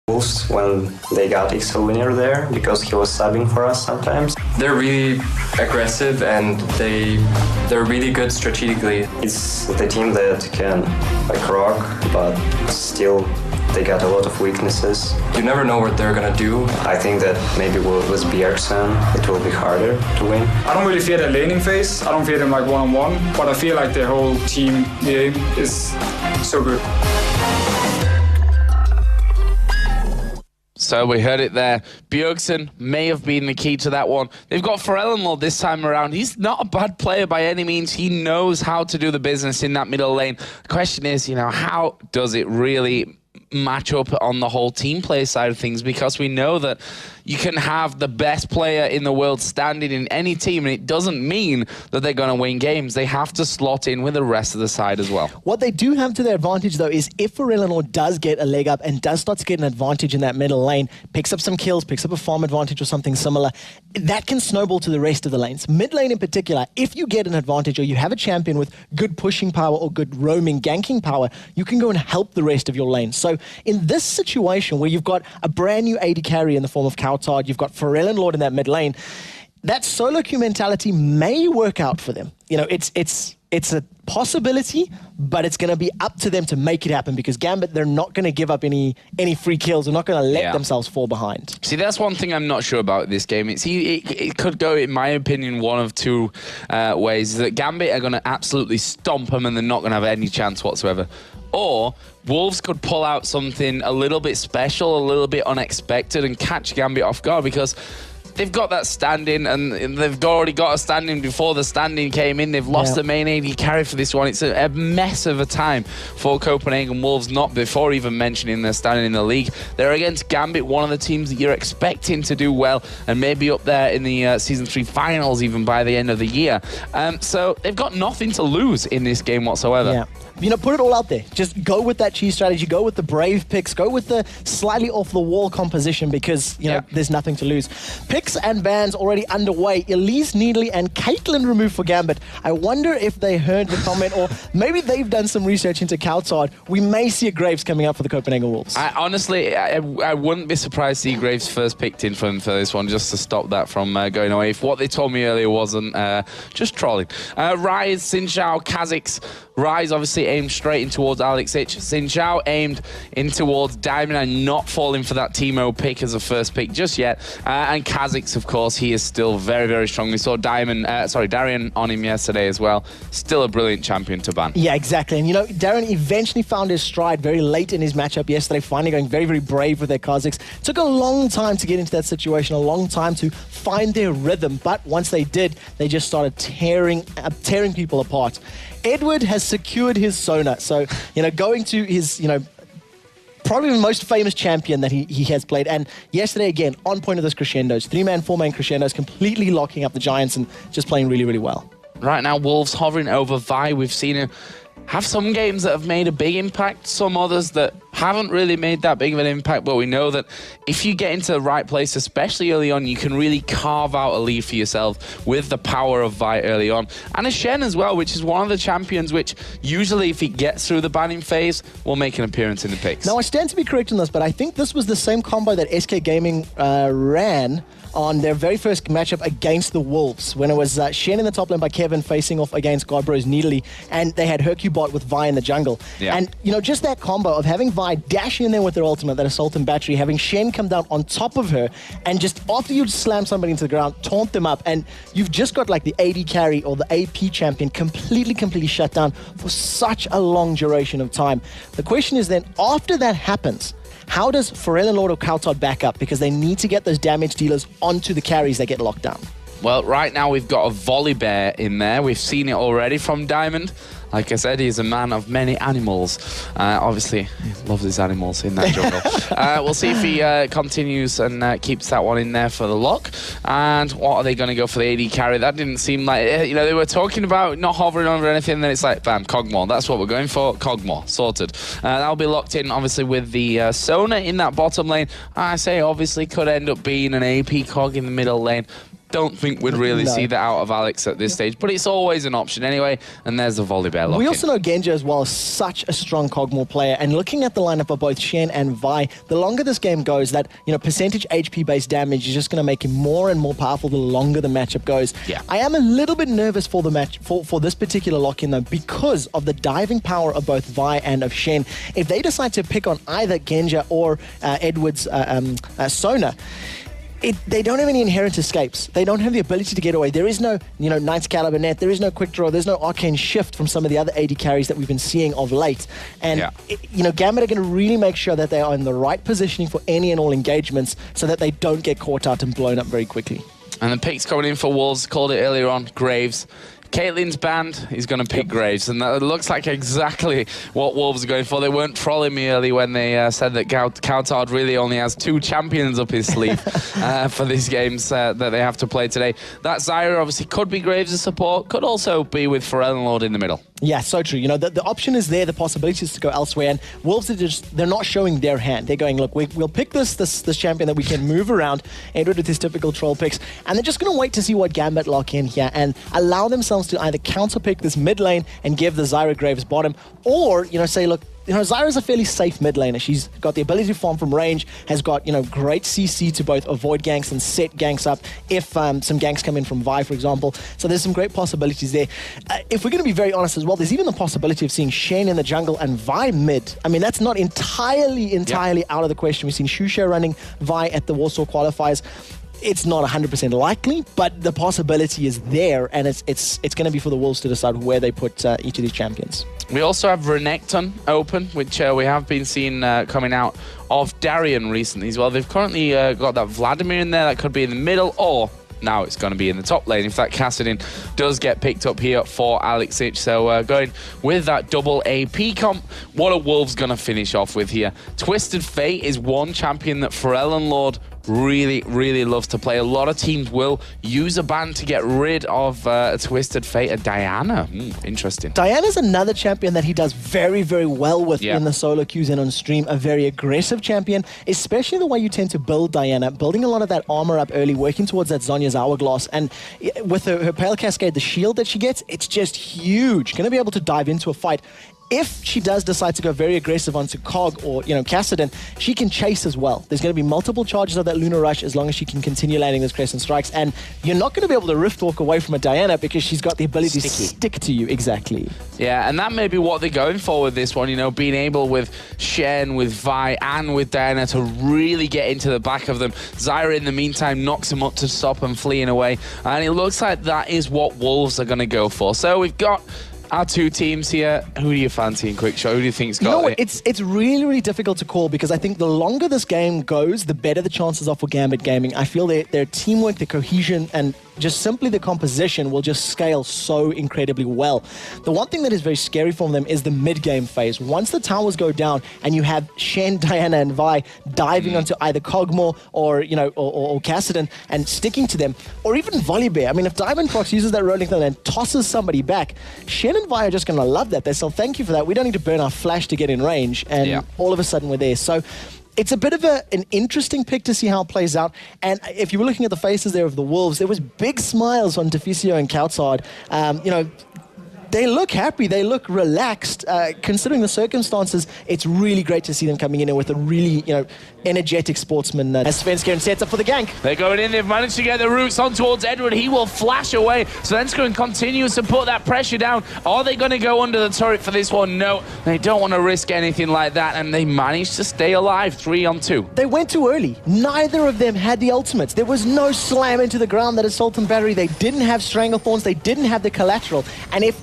Wolves when they got XL winner there because he was subbing for us sometimes. They're really aggressive and they're really good strategically. It's the team that can like rock, but still they got a lot of weaknesses. You never know what they're gonna do. I think that maybe with Bjergsen it will be harder to win. I don't really fear their laning phase. I don't fear them like one-on-one, but I feel like their whole team game is so good. So we heard it there. Bjergsen may have been the key to that one. They've got Forellenlord this time around. He's not a bad player by any means. He knows how to do the business in that middle lane. The question is, how does it really match up on the whole team play side of things? Because we know that you can have the best player in the world standing in any team, and it doesn't mean that they're going to win games. They have to slot in with the rest of the side as well. What they do have to their advantage, though, is if Forellenlord does get a leg up and does start to get an advantage in that middle lane, picks up some kills, picks up a farm advantage or something similar, that can snowball to the rest of the lanes. Mid lane in particular, if you get an advantage or you have a champion with good pushing power or good roaming, ganking power, you can go and help the rest of your lane. So in this situation where you've got a brand new AD carry in the form of Coutard, you've got Forellenlord in that mid lane, that solo queue mentality may work out for them. It's a possibility, but it's going to be up to them to make it happen because Gambit, they're not going to give up any free kills. They're not going to let themselves fall behind. See, that's one thing I'm not sure about this game. It could go, in my opinion, one of two ways. That Gambit are going to absolutely stomp them and they're not going to have any chance whatsoever. Or Wolves could pull out something a little bit special, a little bit unexpected and catch Gambit off guard because they've got that standing, and they've already got a standing before the standing came in. They've lost the main AD carry for this one. It's a mess of a time for Copenhagen Wolves, not before even mentioning their standing in the league. They're against Gambit, one of the teams that you're expecting to do well and maybe up there in the Season 3 finals even by the end of the year. So they've got nothing to lose in this game whatsoever. Yeah. Put it all out there. Just go with that cheese strategy. Go with the brave picks. Go with the slightly off-the-wall composition because, there's nothing to lose. Picks and bans already underway. Elise, Needley, and Caitlyn removed for Gambit. I wonder if they heard the comment or maybe they've done some research into Coutard. We may see a Graves coming up for the Copenhagen Wolves. I wouldn't be surprised to see Graves first picked in for this one just to stop that from going away. If what they told me earlier wasn't just trolling. Rise, Xin Kha'Zix. Rise obviously aimed straight in towards Alex Ich. Xin Zhao aimed in towards Diamond and not falling for that Teemo pick as a first pick just yet. And Kha'Zix, of course, he is still very, very strong. We saw Darian on him yesterday as well. Still a brilliant champion to ban. Yeah, exactly. And Darian eventually found his stride very late in his matchup yesterday, finally going very, very brave with their Kha'Zix. Took a long time to get into that situation, a long time to find their rhythm. But once they did, they just started tearing people apart. Edward has secured his Sona. So, going to his, probably the most famous champion that he has played. And yesterday, again, on point of those crescendos. 3-man, 4-man crescendos, completely locking up the Giants and just playing really, really well. Right now, Wolves hovering over Vi. We've seen him have some games that have made a big impact, some others that haven't really made that big of an impact, but we know that if you get into the right place, especially early on, you can really carve out a lead for yourself with the power of Vi early on. And a Shen as well, which is one of the champions which usually, if he gets through the banning phase, will make an appearance in the picks. Now, I stand to be correct on this, but I think this was the same combo that SK Gaming ran on their very first matchup against the Wolves, when it was Shen in the top lane by Kevin facing off against Godbros Needley, and they had Hercubot with Vi in the jungle. Yeah. And, just that combo of having Vi dash in there with their ultimate, that Assault and Battery, having Shen come down on top of her, and just after you slam somebody into the ground, taunt them up, and you've just got like the AD carry or the AP champion completely shut down for such a long duration of time. The question is then, after that happens, how does Forellenlord or Coutard back up? Because they need to get those damage dealers onto the carries that get locked down. Well, right now we've got a Volley Bear in there. We've seen it already from Diamond. Like I said, he's a man of many animals. Obviously, he loves his animals in that jungle. We'll see if he continues and keeps that one in there for the lock. And what are they going to go for the AD carry? That didn't seem like... they were talking about not hovering over anything, and then it's like, bam, Kog'Maw. That's what we're going for. Kog'Maw. Sorted. That'll be locked in, obviously, with the Sona in that bottom lane. I say, obviously, could end up being an AP Cog in the middle lane. don't think we'd really No. see that out of Alex at this stage, but it's always an option anyway, and there's the volley bear lock. We also know Genja as well is such a strong Cogmore player, and looking at the lineup of both Shen and Vi, the longer this game goes, that percentage HP-based damage is just going to make him more and more powerful the longer the matchup goes. Yeah. I am a little bit nervous for the match for this particular lock-in though, because of the diving power of both Vi and of Shen. If they decide to pick on either Genja or Edward's Sona, they don't have any inherent escapes. They don't have the ability to get away. There is no, Knight's Caliber net. There is no quick draw. There's no arcane shift from some of the other AD carries that we've been seeing of late. And, Gambit are going to really make sure that they are in the right positioning for any and all engagements so that they don't get caught out and blown up very quickly. And the picks coming in for Wolves, called it earlier on, Graves. Caitlin's banned, he's going to pick Graves, and that looks like exactly what Wolves are going for. They weren't trolling me early when they said that Coutard really only has 2 champions up his sleeve for these games that they have to play today. That Zyra obviously could be Graves' support, could also be with Pharrell and Lord in the middle. Yeah, so true. The option is there, the possibility is to go elsewhere, and Wolves they're not showing their hand. They're going, look, we'll pick this champion that we can move around, Edward with his typical troll picks, and they're just going to wait to see what Gambit lock in here and allow themselves to either counter pick this mid lane and give the Zyra Graves bottom, or say, look, Zyra's a fairly safe mid laner. She's got the ability to farm from range, has got, great CC to both avoid ganks and set ganks up if some ganks come in from Vi, for example. So there's some great possibilities there. If we're going to be very honest as well, there's even the possibility of seeing Shen in the jungle and Vi mid. I mean, that's not entirely out of the question. We've seen Shusha running Vi at the Warsaw qualifiers. It's not 100% likely, but the possibility is there, and it's going to be for the Wolves to decide where they put each of these champions. We also have Renekton open, which we have been seeing coming out of Darien recently as well. They've currently got that Vladimir in there that could be in the middle, or now it's going to be in the top lane if that Kassadin does get picked up here for Alex Ich. So going with that double AP comp, what are Wolves going to finish off with here? Twisted Fate is one champion that Pharrell and Lord really loves to play. A lot of teams will use a ban to get rid of a Twisted Fate. A Diana, interesting. Diana's another champion that he does very well with in the solo queues and on stream. A very aggressive champion, especially the way you tend to build Diana, building a lot of that armor up early, working towards that Zonya's Hourglass, and with her Pale Cascade, the shield that she gets, it's just huge. Going to be able to dive into a fight. If she does decide to go very aggressive onto Cog or, Kassadin, she can chase as well. There's going to be multiple charges of that Lunar Rush as long as she can continue landing those Crescent Strikes. And you're not going to be able to Rift Walk away from a Diana because she's got the ability to stick to you. Exactly. Yeah, and that may be what they're going for with this one, being able with Shen, with Vi, and with Diana to really get into the back of them. Zyra, in the meantime, knocks him up to stop them fleeing away. And it looks like that is what Wolves are going to go for. So we've got our 2 teams here. Who do you fancy in quick shot? Who do you think's got it? It's really difficult to call because I think the longer this game goes, the better the chances are for Gambit Gaming. I feel their teamwork, their cohesion, and just simply the composition will just scale so incredibly well. The one thing that is very scary for them is the mid-game phase. Once the towers go down and you have Shen, Diana, and Vi diving onto either Cogmore or Kassadin and sticking to them, or even Volibear. I mean, if Diamond Prox uses that rolling thunder and tosses somebody back, Shen and Vi are just going to love that. They say, thank you for that. We don't need to burn our flash to get in range. And all of a sudden we're there. So it's a bit of an interesting pick to see how it plays out. And if you were looking at the faces there of the Wolves, there was big smiles on Deficio and Coutard. They look happy. They look relaxed. Considering the circumstances, it's really great to see them coming in with a really, energetic sportsman. As Svenskeren sets up for the gank. They're going in. They've managed to get the roots on towards Edward. He will flash away. Svenskeren continues to put that pressure down. Are they going to go under the turret for this one? No. They don't want to risk anything like that, and they managed to stay alive 3-on-2. They went too early. Neither of them had the ultimates. There was no slam into the ground that Assault and Battery. They didn't have Stranglethorns. They didn't have the collateral. And if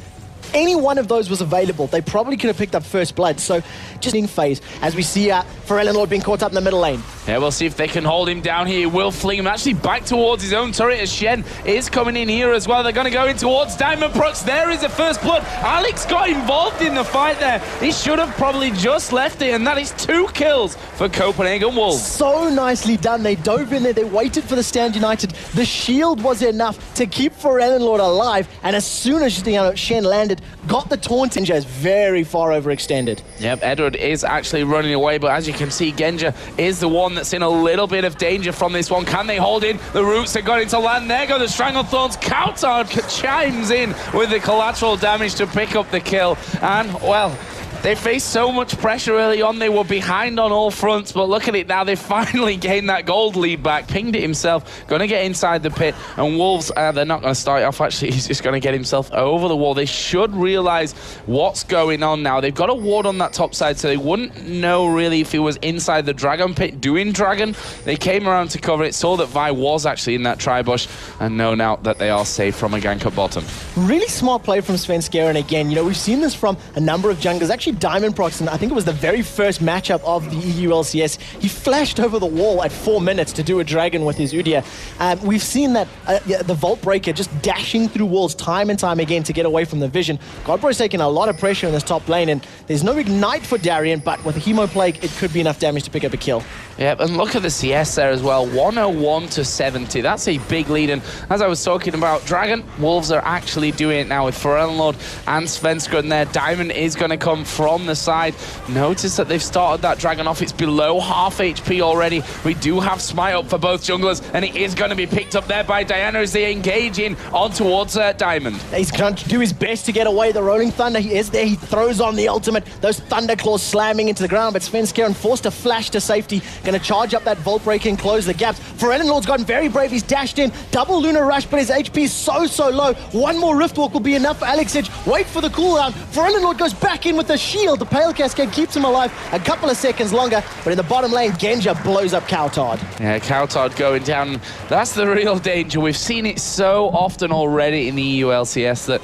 any one of those was available, they probably could have picked up first blood. So just in phase, as we see Pharrell and Lord being caught up in the middle lane. Yeah, we'll see if they can hold him down here. He will fling him actually back towards his own turret as Shen is coming in here as well. They're going to go in towards Diamond Prox. There is the first blood. Alex got involved in the fight there. He should have probably just left it, and that is 2 kills for Copenhagen Wolves. So nicely done. They dove in there. They waited for the Stand United. The shield was enough to keep Pharrell and Lord alive, and as soon as Shen landed, got the taunt. Genja is very far overextended. Yep, Edward is actually running away, but as you can see, Genja is the one that's in a little bit of danger from this one. Can they hold in? The roots are going to land. There go the Stranglethorns. Coutard chimes in with the collateral damage to pick up the kill. And, well, they faced so much pressure early on. They were behind on all fronts, but look at it now. They finally gained that gold lead back. Pinged it himself, going to get inside the pit. And Wolves, they're not going to start it off. Actually, he's just going to get himself over the wall. They should realize what's going on now. They've got a ward on that top side, so they wouldn't know really if he was inside the Dragon pit doing Dragon. They came around to cover it, saw that Vi was actually in that tri-bush, and know now that they are safe from a gank at bottom. Really smart play from Svenskeren again. You know, we've seen this from a number of junglers. Actually, Diamond Prox, and I think it was the very first matchup of the EU LCS. He flashed over the wall at 4 minutes to do a dragon with his Udyr. We've seen that the Vault Breaker just dashing through walls time and time again to get away from the vision. Godbro's taking a lot of pressure in this top lane, and there's no ignite for Darien, but with a Hemo Plague, it could be enough damage to pick up a kill. Yep, and look at the CS there as well, 101 to 70. That's a big lead, and as I was talking about Dragon, Wolves are actually doing it now with Forellenlord and Svenskeren there. Diamond is going to come from the side. Notice that they've started that Dragon off. It's below half HP already. We do have Smite up for both junglers, and it is going to be picked up there by Diana as they engage in on towards Diamond. He's going to do his best to get away. The Rolling Thunder, he is there. He throws on the ultimate. Those Thunder Claws slamming into the ground, but Svenskeren forced to flash to safety. Going to charge up that Vault Breaker and close the gaps. Forellenlord's gotten very brave. He's dashed in. Double Lunar Rush, but his HP is so low. One more Rift Walk will be enough for Alexich. Wait for the cooldown. Forellenlord goes back in with the shield. The Pale Cascade keeps him alive a couple of seconds longer, but in the bottom lane, Genja blows up Coutard. Yeah, Coutard going down. That's the real danger. We've seen it so often already in the EU LCS that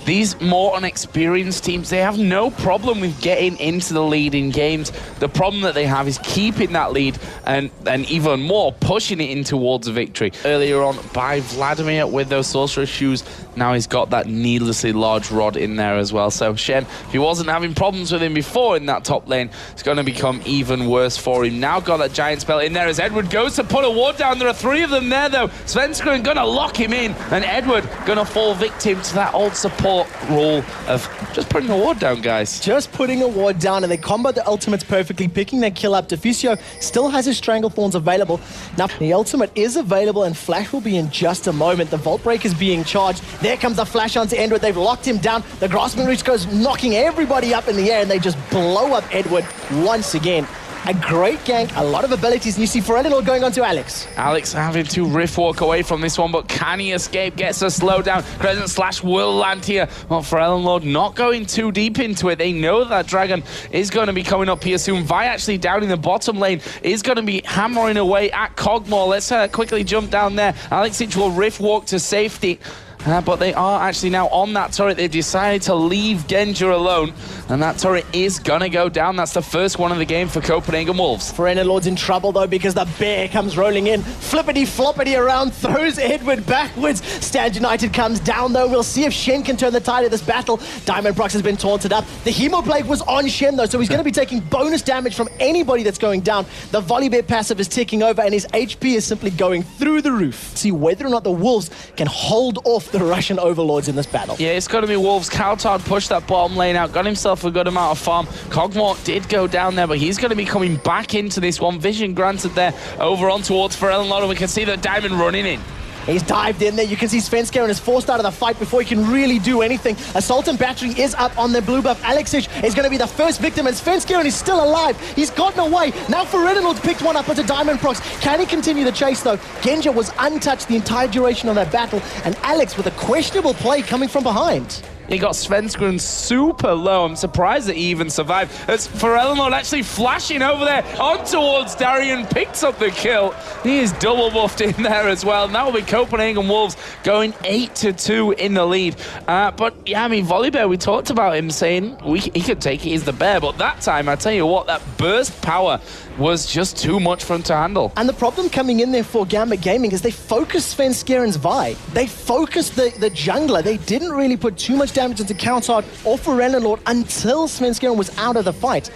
these more unexperienced teams, they have no problem with getting into the lead in games. The problem that they have is keeping that lead and even more, pushing it in towards a victory. Earlier on by Vladimir with those Sorcerer Shoes, now he's got that needlessly large rod in there as well. So Shen, if he wasn't having problems with him before in that top lane, it's going to become even worse for him. Now got that giant spell in there as Edward goes to put a ward down. There are 3 of them there though. Svenskeren going to lock him in, and Edward going to fall victim to that old support rule of just putting a ward down, guys. Just putting a ward down, and they combo the ultimates perfectly, picking their kill up. Deficio still has his Stranglethorns available. Now, the ultimate is available, and Flash will be in just a moment. The Vault Breaker is being charged. There comes the Flash onto Edward. They've locked him down. The Grasping Reach goes knocking everybody up in the air, and they just blow up Edward once again. A great gank, a lot of abilities, and you see Forellenlord going on to Alex. Alex having to rift walk away from this one, but can he escape? Gets a slowdown. Crescent Slash will land here. Well, Forellenlord not going too deep into it. They know that Dragon is going to be coming up here soon. Vi actually down in the bottom lane is going to be hammering away at Cogmore. Let's quickly jump down there. Alexich will rift walk to safety. But they are actually now on that turret. They've decided to leave Genja alone, and that turret is gonna go down. That's the first one of the game for Copenhagen Wolves. Forellenlord's in trouble though, because the bear comes rolling in, flippity floppity around, throws Edward backwards. Stand United comes down though. We'll see if Shen can turn the tide of this battle. Diamond Prox has been taunted up. The Hemo Plague was on Shen though, so he's going to be taking bonus damage from anybody that's going down. The Volibear passive is ticking over, and his HP is simply going through the roof. See whether or not the Wolves can hold off the Russian overlords in this battle. Yeah, it's going to be Wolves. Coutard pushed that bottom lane out, got himself a good amount of farm. Cogmore did go down there, but he's going to be coming back into this one. Vision granted there over on towards Forellenlord, and we can see the Diamond running in. He's dived in there. You can see Svenskeren is forced out of the fight before he can really do anything. Assault and Battery is up on the blue buff. Alexich is going to be the first victim, and Svenskeren is still alive. He's gotten away. Now Forellenlord's picked one up onto Diamond Prox. Can he continue the chase, though? Genja was untouched the entire duration of that battle, and Alex with a questionable play coming from behind. He got Svenskeren super low. I'm surprised that he even survived. As Forellenlord actually flashing over there on towards Darien, picks up the kill. He is double buffed in there as well. And that will be Copenhagen Wolves going 8-2 in the lead. But yeah, I mean, Volibear, we talked about him saying he could take it, he's the bear. But that time, I tell you what, that burst power was just too much for him to handle. And the problem coming in there for Gambit Gaming is they focused Svenskeren's Vi. They focused the jungler. They didn't really put too much damage into Coutard or Forellenlord until Svenskeren was out of the fight.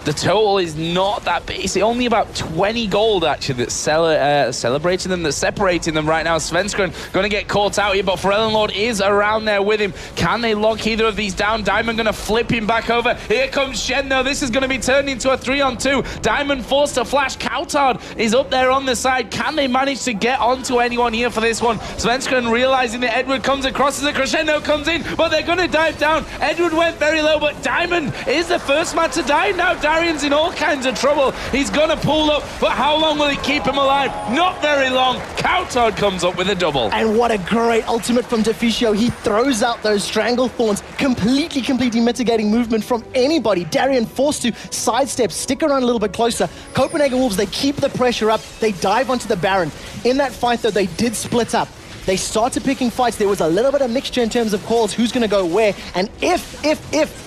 the total is not that big. It's only about 20 gold, actually, that's celebrating them, that's separating them right now. Svenskeren going to get caught out here, but Forellenlord is around there with him. Can they lock either of these down? Diamond going to flip him back over. Here comes Shen, though. This is going to be turned into a 3-on-2. Diamond forced to flash. Kautard is up there on the side. Can they manage to get onto anyone here for this one? Svenskeren realizing that Edward comes across as a crescendo comes in, but they're going to dive down. Edward went very low, but Diamond is the first man to die. Now Darian's in all kinds of trouble. He's going to pull up, but how long will it keep him alive? Not very long. Kautard comes up with a double. And what a great ultimate from Deficio. He throws out those strangle thorns, completely mitigating movement from anybody. Darian forced to sidestep, stick around a little bit closer. Copenhagen Wolves, they keep the pressure up. They dive onto the Baron. In that fight, though, they did split up. They started picking fights. There was a little bit of mixture in terms of calls, who's going to go where. And if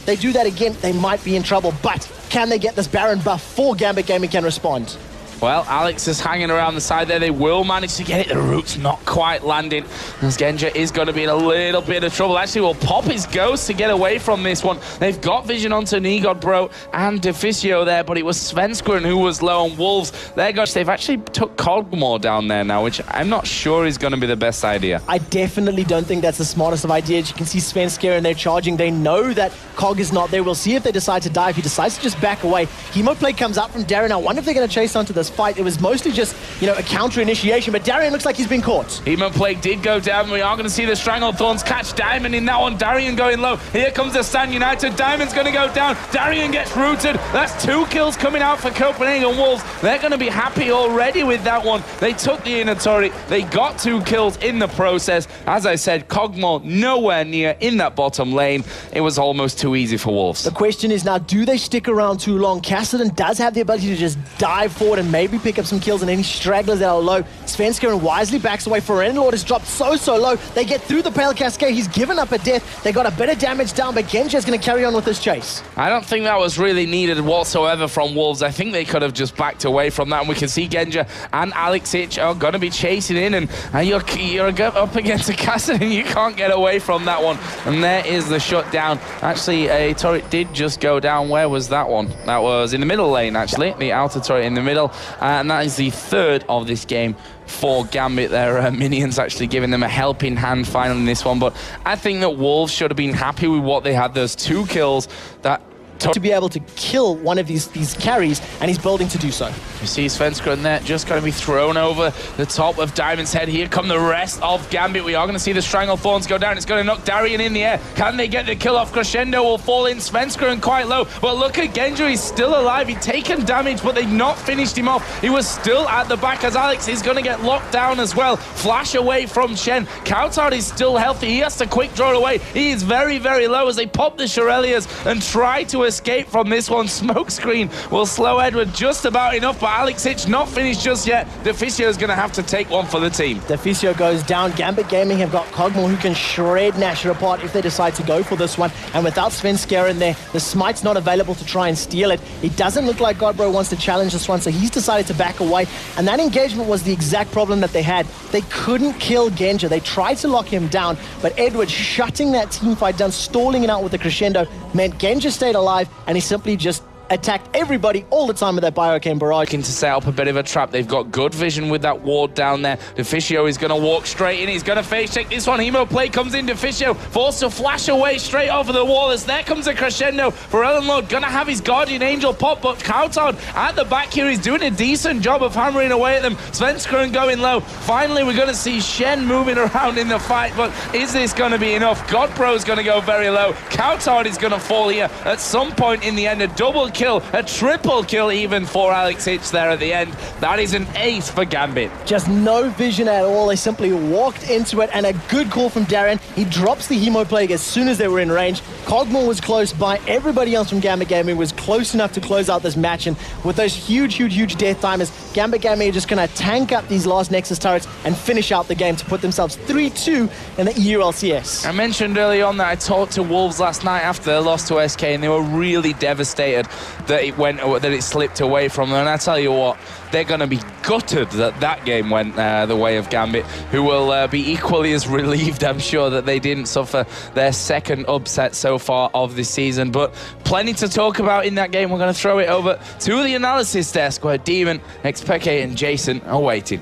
they do that again, they might be in trouble. But can they get this Baron buff before Gambit Gaming can respond? Well, Alex is hanging around the side there. They will manage to get it. The root's not quite landing, as Genja is going to be in a little bit of trouble. Actually, will pop his ghost to get away from this one. They've got vision onto Nigod Bro and Deficio there, but it was Svenskeren who was low on Wolves. They've actually took Cogmore down there now, which I'm not sure is going to be the best idea. I definitely don't think that's the smartest of ideas. You can see Svenskeren, they're charging. They know that Cog is not there. We'll see if they decide to dive. He decides to just back away. Hemoplay comes out from Darren. I wonder if they're going to chase onto this fight. It was mostly just, a counter initiation, but Darian looks like he's been caught. Hemoplague did go down. We are going to see the Strangled Thorns catch Diamond in that one. Darian going low. Here comes the Stan United. Diamond's going to go down. Darian gets rooted. That's 2 kills coming out for Copenhagen Wolves. They're going to be happy already with that one. They took the inner turret. They got 2 kills in the process. As I said, Cogmore nowhere near in that bottom lane. It was almost too easy for Wolves. The question is now, do they stick around too long? Cassidy does have the ability to just dive forward and maybe pick up some kills, and any stragglers that are low. Svenskeren wisely backs away. Forellenlord has dropped so low. They get through the Pale Cascade. He's given up a death. They got a bit of damage down, but Genja's going to carry on with this chase. I don't think that was really needed whatsoever from Wolves. I think they could have just backed away from that, and we can see Genja and Alex Hitch are going to be chasing in, and you're up against a Cassidy, and you can't get away from that one. And there is the shutdown. Actually, a turret did just go down. Where was that one? That was in the middle lane, actually. The outer turret in the middle, and that is the 3rd of this game for Gambit. Their minions actually giving them a helping hand finally in this one, but I think that Wolves should have been happy with what they had. Those 2 kills that to be able to kill one of these carries, and he's building to do so. You see Svenskeren there, just going to be thrown over the top of Diamond's head. Here come the rest of Gambit. We are going to see the Strangled Thorns go down. It's going to knock Darian in the air. Can they get the kill off? Crescendo will fall in. Svenskeren quite low, but look at Genja. He's still alive. He'd taken damage, but they've not finished him off. He was still at the back, as Alex is going to get locked down as well. Flash away from Shen. Kautard is still healthy. He has to quick draw away. He is very low as they pop the Shurelias and try to escape from this one. Smokescreen will slow Edward just about enough, but Alex Hitch not finished just yet. Deficio is going to have to take one for the team. Deficio goes down. Gambit Gaming have got Cogmore, who can shred Nasher apart if they decide to go for this one. And without Svenskeren there, the smite's not available to try and steal it. It doesn't look like Godbro wants to challenge this one, so he's decided to back away. And that engagement was the exact problem that they had. They couldn't kill Genja. They tried to lock him down, but Edward shutting that team fight down, stalling it out with the crescendo, meant Genja stayed alive, and he simply just attacked everybody all the time with that Bioarcane Barrage. Looking to set up a bit of a trap. They've got good vision with that ward down there. Deficio is going to walk straight in. He's going to face check this one. Hemoplay comes in. Deficio forced to flash away straight over the wall as there comes a crescendo. Forellenlord going to have his Guardian Angel pop, but Kautard at the back here is doing a decent job of hammering away at them. Svenskeren going low. Finally, we're going to see Shen moving around in the fight, but is this going to be enough? Godbro is going to go very low. Kautard is going to fall here at some point in the end. A double kill, a triple kill even for Alex Hitch there at the end. That is an ace for Gambit. Just no vision at all. They simply walked into it, and a good call from Darren. He drops the Hemoplague as soon as they were in range. Cogmore was close by. Everybody else from Gambit Gaming was close enough to close out this match, and with those huge death timers, Gambit Gaming are just going to tank up these last Nexus turrets and finish out the game to put themselves 3-2 in the EU LCS. I mentioned early on that I talked to Wolves last night after their loss to SK, and they were really devastated that it slipped away from them. And I tell you what, they're going to be gutted that game went the way of Gambit, who will be equally as relieved, I'm sure, that they didn't suffer their second upset so far of this season. But plenty to talk about in that game. We're going to throw it over to the analysis desk where Demon, Expeke and Jason are waiting.